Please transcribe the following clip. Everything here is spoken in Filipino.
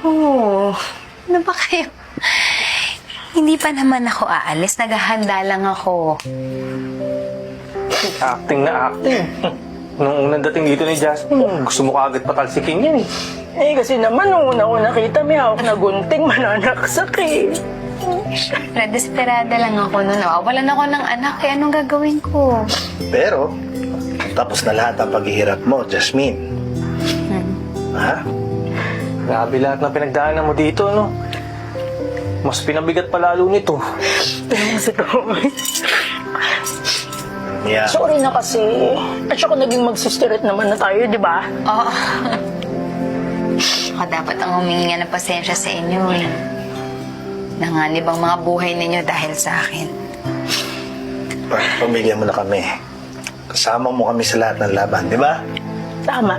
Oo. Ano ba kayo? Hindi pa naman ako aalis. Naghahanda lang ako. Acting na acting. Nung unang dating dito ni Jasmine, gusto mo kaagad patalsikin yan eh. Eh, kasi naman, nung una-una kita, may hawak na gunting, mananaksak eh. Siyempre, desperada lang ako noon. Nawawalan ako ng anak. Kaya anong gagawin ko? Pero, tapos na lahat ang paghihirap mo, Jasmine. Ha? Grabe lahat ng pinagdaanan mo dito, no? Mas pinabigat pa lalo nito. Pero kasi Yeah. sorry na kasi. At saka naging magsistirit naman na tayo, di ba? Oo. Ako dapat ang humingi nga ng pasensya sa inyo eh. Nanganib ang mga buhay ninyo dahil sa akin. Pamilya mo na kami. Kasama mo kami sa lahat ng laban, di ba? Tama.